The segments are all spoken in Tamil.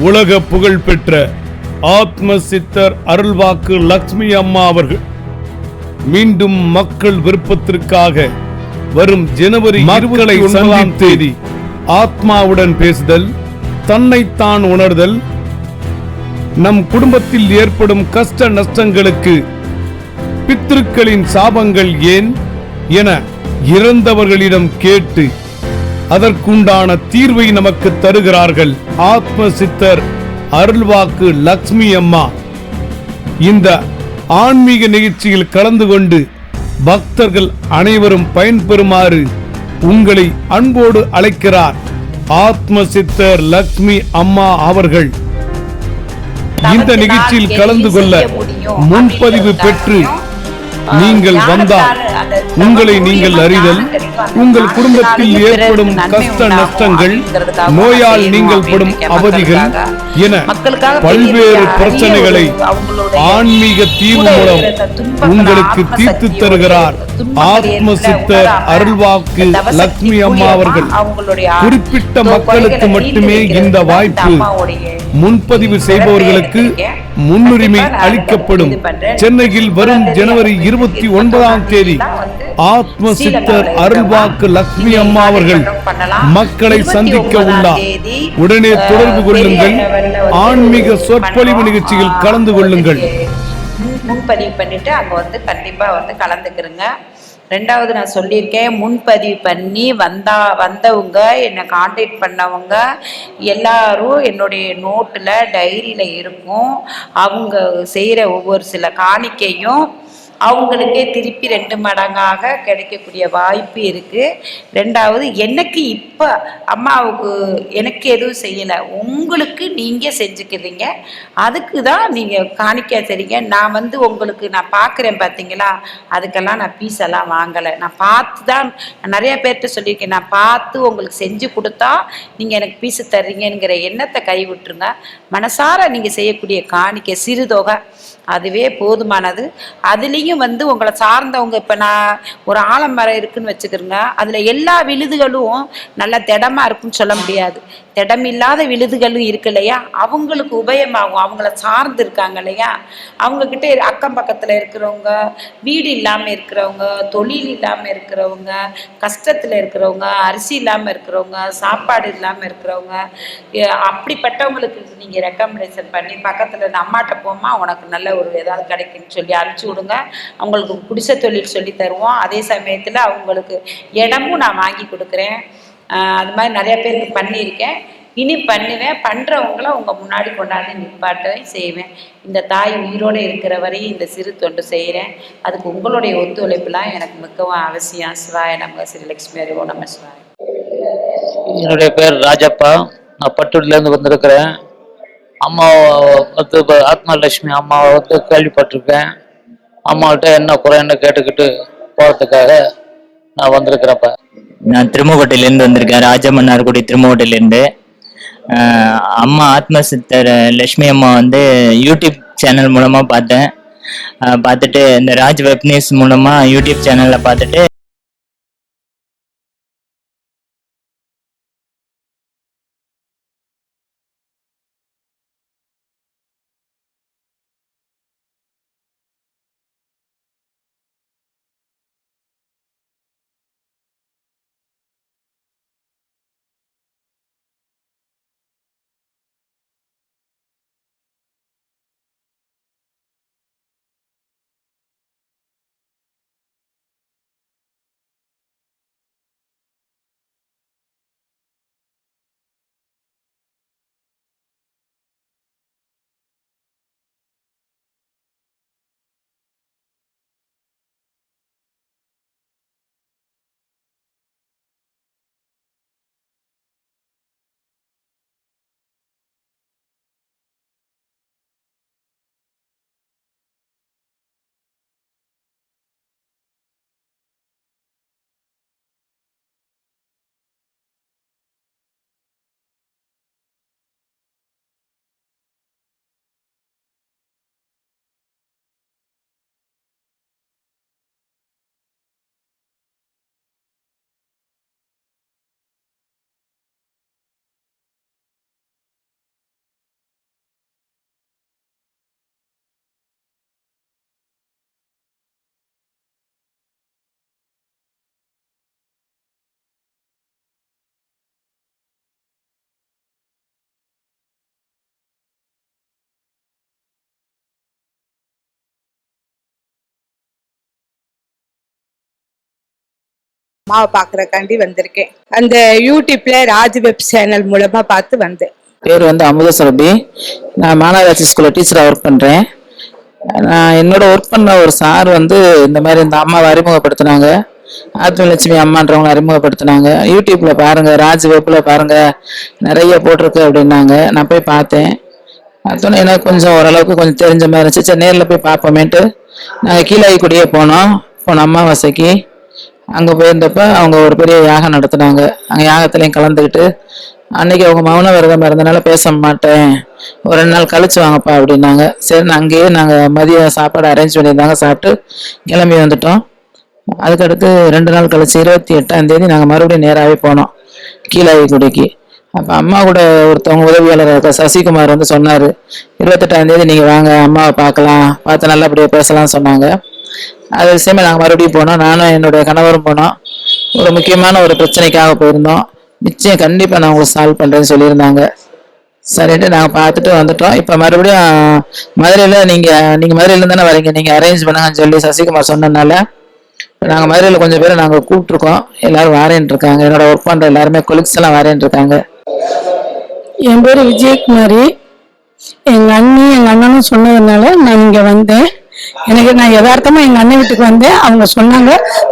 உலக புகழ்பெற்ற ஆத்ம சித்தர் அருள்வாக்கு லட்சுமி அம்மா அவர்கள் மீண்டும் மக்கள் விருப்பத்திற்காக வரும் ஜனவரி 29ஆம் தேதி ஆத்மாவுடன் பேசுதல், தன்னைத்தான் உணர்தல், நம் குடும்பத்தில் ஏற்படும் கஷ்ட நஷ்டங்களுக்கு பித்ருக்களின் சாபங்கள் ஏன் என இறந்தவர்களிடம் கேட்டு அதற்குண்டான தீர்வை நமக்கு தருகிறார்கள் ஆத்ம சித்தர் அருள்வாக்கு லட்சுமி அம்மா. இந்த ஆன்மீக நிகழ்ச்சியில் கலந்து கொண்டு பக்தர்கள் அனைவரும் பயன்பெறுமாறு உங்களை அன்போடு அழைக்கிறார் ஆத்ம சித்தர் லட்சுமி அம்மா அவர்கள். இந்த நிகழ்ச்சியில் கலந்து கொள்ள முன்பதிவு பெற்று நீங்கள் வந்தால் உங்களை நீங்கள் அறிதல், உங்கள் குடும்பத்தில் ஏற்படும் கஷ்ட நஷ்டங்கள், நோயால் நீங்கள் படும் அவதிகள் என பல்வேறு பிரச்சனைகளை ஆன்மீக தீர்வு மூலம் உங்களுக்கு தீர்த்து தருகிறார் ஆத்ம சித்தர் அருள்வாக்கு லட்சுமி அம்மா அவர்கள். குறிப்பிட்ட மக்களுக்கு மட்டுமே இந்த வாய்ப்பு. முன்பதிவு செய்பவர்களுக்கு முன்னுரிமை அளிக்கப்படும். சென்னையில் வரும் ஜனவரி 29ஆம் தேதி ஆத்ம சித்தர் அருள்வாக்கு லட்சுமி அம்மா அவர்கள் மக்களை சந்திக்க உள்ளார். உடனே தொடர்பு கொள்ளுங்கள். ஆன்மீக சொற்பொழிவு நிகழ்ச்சியில் கலந்து கொள்ளுங்கள். முன்பதிவு பண்ணிட்டு அங்க வந்து கண்டிப்பா வந்து கலந்துக்கிறங்க. ரெண்டாவது நான் சொல்லியிருக்கேன், முன்பதிவு பண்ணி வந்தவங்க என்னை காண்டாக்ட் பண்ணவங்க எல்லாரும் என்னுடைய நோட்டில் டைரியில் இருக்கும். அவங்க செய்கிற ஒவ்வொரு சில காணிக்கையும் அவங்களுக்கே திருப்பி 2 மடங்காக கிடைக்கக்கூடிய வாய்ப்பு இருக்குது. ரெண்டாவது, எனக்கு இப்போ அம்மாவுக்கு எனக்கு எதுவும் செய்யலை, உங்களுக்கு நீங்கள் செஞ்சுக்கிறீங்க, அதுக்கு தான் நீங்கள் காணிக்க சரிங்க. நான் வந்து உங்களுக்கு நான் பார்க்குறேன் பார்த்தீங்களா, அதுக்கெல்லாம் நான் பீஸெல்லாம் வாங்கலை. நான் பார்த்து தான் நிறைய பேர்கிட்ட சொல்லியிருக்கேன், நான் பார்த்து உங்களுக்கு செஞ்சு கொடுத்தா நீங்கள் எனக்கு பீஸு தர்றீங்கிற எண்ணத்தை கைவிட்டுருங்க. மனசார நீங்கள் செய்யக்கூடிய காணிக்கை சிறுதொகை அதுவே போதுமானது. அதுலேயும் வந்து உங்களை சார்ந்தவங்க, இப்போ நான் ஒரு ஆலமரம் இருக்குன்னு வச்சுக்கிறேங்க, அதில் எல்லா விழுதுகளும் நல்லா திடமாக இருக்குன்னு சொல்ல முடியாது. திடமில்லாத விழுதுகளும் இருக்கு இல்லையா, அவங்களுக்கு உபயமாகும். அவங்கள சார்ந்து இருக்காங்க இல்லையா, அவங்கக்கிட்ட அக்கம் பக்கத்தில் இருக்கிறவங்க, வீடு இல்லாமல் இருக்கிறவங்க, தொழில் இல்லாமல் இருக்கிறவங்க, கஷ்டத்தில் இருக்கிறவங்க, அரிசி இல்லாமல் இருக்கிறவங்க, சாப்பாடு இல்லாமல் இருக்கிறவங்க, அப்படிப்பட்டவங்களுக்கு நீங்கள் ரெக்கமெண்டேஷன் பண்ணி பக்கத்தில் இந்த அம்மாட்ட போமா உனக்கு நல்ல ஒரு ஏதாவது கிடைக்குன்னு சொல்லி அனுப்பிச்சி விடுங்க. அவங்களுக்கு குடிசை தொழில் சொல்லி தருவோம். அதே சமயத்தில் அவங்களுக்கு இடமும் நான் வாங்கி கொடுக்குறேன். அது மாதிரி நிறைய பேருக்கு பண்ணியிருக்கேன், இனி பண்ணுவேன். பண்ணுறவங்கள உங்கள் முன்னாடி கொண்டாந்து நிப்பாட்ட செய்வேன். இந்த தாய் உயிரோடு இருக்கிற வரையும் இந்த சிறு தொண்டு செய்கிறேன். அதுக்கு உங்களுடைய ஒத்துழைப்புலாம் எனக்கு மிகவும் அவசியம். சிவாய நமக. ஸ்ரீ லட்சுமி அறிவோ நம சிவாய. என்னுடைய பேர் ராஜப்பா. நான் பட்டூர்லேருந்து வந்திருக்கிறேன். அம்மா வந்து ஆத்மலட்சுமி அம்மாவை வந்து கேள்விப்பட்டிருக்கேன். அம்மாவிட்ட என்ன குறைன்னு கேட்டுக்கிட்டு போகிறதுக்காக நான் வந்திருக்கிறேன்ப்பா. நான் திருமூகோட்டையிலேருந்து வந்திருக்கேன், ராஜமன்னார்குடி திருமூகோட்டையிலேருந்து. அம்மா ஆத்ம சித்தர் லட்சுமி அம்மா வந்து யூடியூப் சேனல் மூலமாக பார்த்தேன். பார்த்துட்டு இந்த ராஜ் வெப் நியூஸ் மூலமாக யூடியூப் சேனலில் பார்த்துட்டு அம்மாவை பாக்குறக்காண்டி வந்திருக்கேன். அந்த யூடியூப்ல ராஜ் வெப் சேனல் மூலமா பார்த்து வந்தேன். பேர் வந்து அமுத சுரபி. நான் மாநகராட்சி ஸ்கூல்ல டீச்சரா ஒர்க் பண்றேன். நான் என்னோட ஒர்க் பண்ண ஒரு சார் வந்து இந்த மாதிரி இந்த அம்மாவை அறிமுகப்படுத்தினாங்க. ஆத்மலட்சுமி அம்மான்றவங்களை அறிமுகப்படுத்தினாங்க. யூடியூப்ல பாருங்க, ராஜ் வெப்ல பாருங்க, நிறைய போட்டிருக்கு அப்படின்னாங்க. நான் போய் பார்த்தேன். பார்த்தோன்னே எனக்கு கொஞ்சம் ஓரளவுக்கு கொஞ்சம் தெரிஞ்ச மாதிரி இருந்துச்சு. சரி, நேரில் போய் பார்ப்போமேன்ட்டு நாங்கள் கீழாய்க்குடியே போனோம். அமாவாசைக்கு அங்கே போயிருந்தப்ப அவங்க ஒரு பெரிய யாகம் நடத்துனாங்க. அங்கே யாகத்துலையும் கலந்துக்கிட்டு அன்னைக்கு அவங்க மௌன விரதம் இருந்தனால பேச மாட்டேன், ஒரு 2 நாள் கழிச்சு வாங்கப்பா அப்படின்னாங்க. சரி, அங்கேயே நாங்கள் மதியம் சாப்பாடு அரேஞ்ச் பண்ணியிருந்தாங்க, சாப்பிட்டு கிளம்பி வந்துட்டோம். அதுக்கடுத்து 2 நாள் கழிச்சு 28ஆம் தேதி நாங்கள் மறுபடியும் நேராகவே போனோம் கீழாய்க்குடிக்கு. அப்போ அம்மா கூட ஒருத்தவங்க உதவியாளர் இருக்க சசிகுமார் வந்து சொன்னார், 28ஆம் தேதி நீங்கள் வாங்க, அம்மாவை பார்க்கலாம், பார்த்து நல்லபடியாக பேசலாம்னு சொன்னாங்க. அது விஷயமா நாங்கள் மறுபடியும் போனோம். நானும் என்னுடைய கணவரும் போனோம். ஒரு முக்கியமான ஒரு பிரச்சனைக்காக போயிருந்தோம். நிச்சயம் கண்டிப்பாக நான் உங்களுக்கு சால்வ் பண்ணுறேன்னு சொல்லியிருந்தாங்க. சரின்ட்டு நாங்கள் பார்த்துட்டு வந்துட்டோம். இப்போ மறுபடியும் மதுரையில் நீங்கள் மதுரையிலேருந்து தானே வரீங்க, நீங்கள் அரேஞ்ச் பண்ணுங்கன்னு சொல்லி சசிகுமார் சொன்னதுனால நாங்கள் மதுரையில் கொஞ்சம் பேர் நாங்கள் கூப்பிட்ருக்கோம். எல்லோரும் வாரேன்ட்டு இருக்காங்க. என்னோட ஒர்க் பண்ணுற எல்லாருமே கொலிக்ஸ் எல்லாம் வாரேன்ட்டு இருக்காங்க. என் பேர் விஜயகுமாரி. எங்கள் அண்ணனும் சொன்னதுனால நான் இங்கே வந்தேன். நான் யதார்த்தமா எங்கள் அண்ணன் வீட்டுக்கு வந்தேன். அவங்க சொன்னாங்க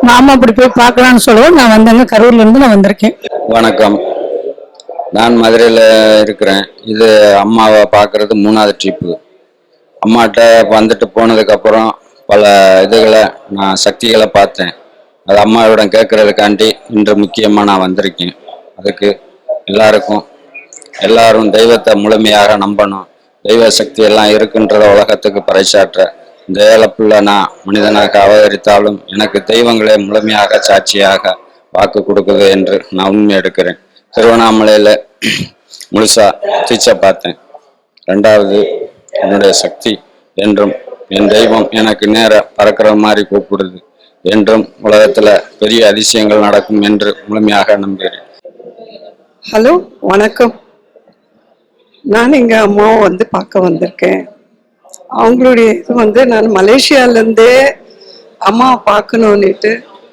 மாமா அப்படி போய் பார்க்கலான்னு சொல்லவும் நான் வந்தேங்க. கரூர்லேருந்து நான் வந்திருக்கேன். வணக்கம், நான் மதுரையில் இருக்கிறேன். இது அம்மாவை பார்க்குறது 3வது ட்ரிப்பு. அம்மாட்ட வந்துட்டு போனதுக்கப்புறம் பல இதுகளை நான் சக்திகளை பார்த்தேன். அது அம்மாவிடம் கேட்கறதுக்காண்டி இன்று முக்கியமாக நான் வந்திருக்கேன். அதுக்கு எல்லாரும் தெய்வத்தை முழுமையாக நம்பணும். தெய்வ சக்தி எல்லாம் இருக்குன்றத உலகத்துக்கு பறைசாற்ற இந்த ஏழப்புள்ள நான் மனிதனாக அவதரித்தாலும் எனக்கு தெய்வங்களே முழுமையாக சாட்சியாக வாக்கு கொடுக்குது என்று நான் உண்மை எடுக்கிறேன். திருவண்ணாமலையில் முழுசா தீட்சை பார்த்தேன். 2வது என்னுடைய சக்தி என்றும் என் தெய்வம் எனக்கு நேர பறக்கிற மாதிரி கூப்பிடுது என்றும் உலகத்துல பெரிய அதிசயங்கள் நடக்கும் என்று முழுமையாக நம்புகிறேன். ஹலோ, வணக்கம். நான் எங்க அம்மாவை வந்து பார்க்க வந்திருக்கேன். அவங்களுடைய இது நான் மலேசியாவிலேருந்தே அம்மாவை பார்க்கணுன்னுட்டு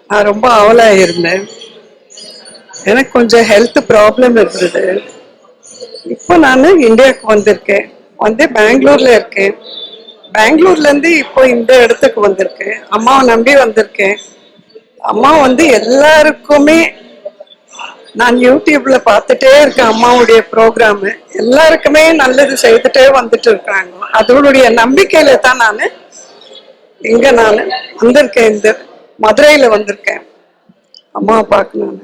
நான் ரொம்ப ஆவலாக இருந்தேன். எனக்கு கொஞ்சம் ஹெல்த் ப்ராப்ளம் இருந்தது. இப்போ நான் இந்தியாவுக்கு வந்திருக்கேன். பெங்களூர்ல இருக்கேன். பெங்களூர்லேருந்து இப்போ இந்த இடத்துக்கு வந்திருக்கேன். அம்மாவை நம்பி வந்திருக்கேன். அம்மா எல்லாருக்குமே நான் யூடியூப்ல பார்த்துட்டே இருக்கேன். அம்மாவுடைய ப்ரோக்ராமு எல்லாருக்குமே நல்லது செய்துட்டே வந்துட்டு இருக்காங்க. அதோடைய நம்பிக்கையில தான் நான் வந்திருக்கேன். இந்த மதுரையில வந்திருக்கேன் அம்மாவை பார்க்கணும்.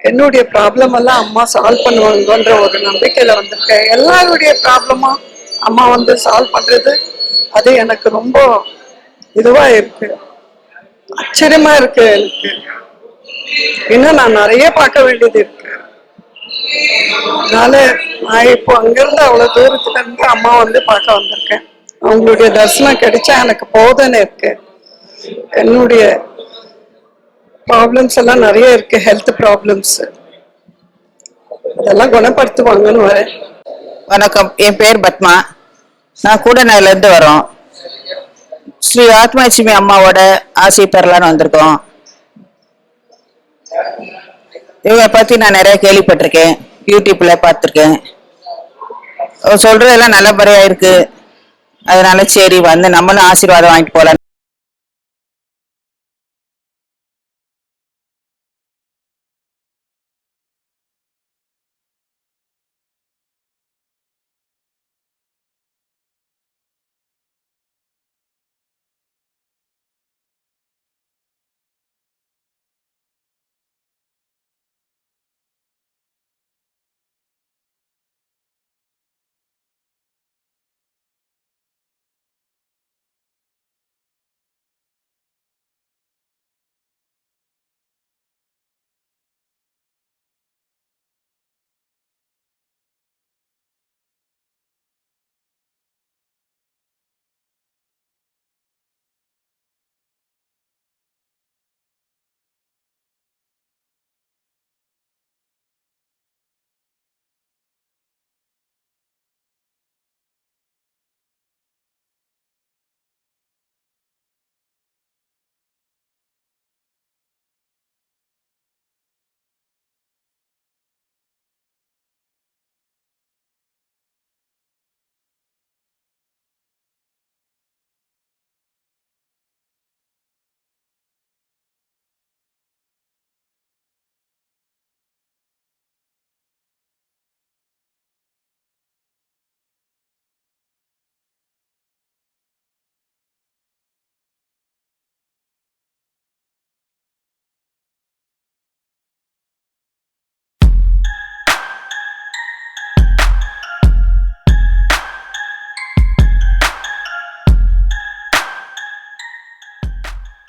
என்னுடைய ப்ராப்ளம் எல்லாம் அம்மா சால்வ் பண்ணுவாங்கன்ற ஒரு நம்பிக்கையில வந்திருக்கேன். எல்லாருடைய ப்ராப்ளமும் அம்மா சால்வ் பண்றது அது எனக்கு ரொம்ப இதுவா இருக்கு, ஆச்சரியமா இருக்கு. எனக்கு இன்னும் நான் நிறைய பார்க்க வேண்டியது இருக்கு. அதனால நான் இப்போ அங்கிருந்து அவ்வளவு தூரத்துல இருந்து அம்மா பார்க்க வந்திருக்கேன். அவங்களுடைய தரிசனம் கிடைச்சா எனக்கு போதுன்னு இருக்கு. என்னுடைய ப்ராப்ளம்ஸ் எல்லாம் நிறைய இருக்கு, ஹெல்த் ப்ராப்ளம்ஸ், அதெல்லாம் குணப்படுத்துவாங்கன்னு வரேன். வணக்கம், என் பேர் பத்மா. நான் கூடநாயில இருந்து வரோம். ஸ்ரீ ஆத்மலட்சுமி அம்மாவோட ஆசை பெறலான்னு வந்திருக்கோம். இவங்க பத்தி நான் நிறைய கேள்விப்பட்டிருக்கேன், யூடியூப்ல பார்த்துருக்கேன். சொல்றதெல்லாம் நல்ல முறையா இருக்கு. அதனால சரி நம்மளும் ஆசீர்வாதம் வாங்கிட்டு போலாம்.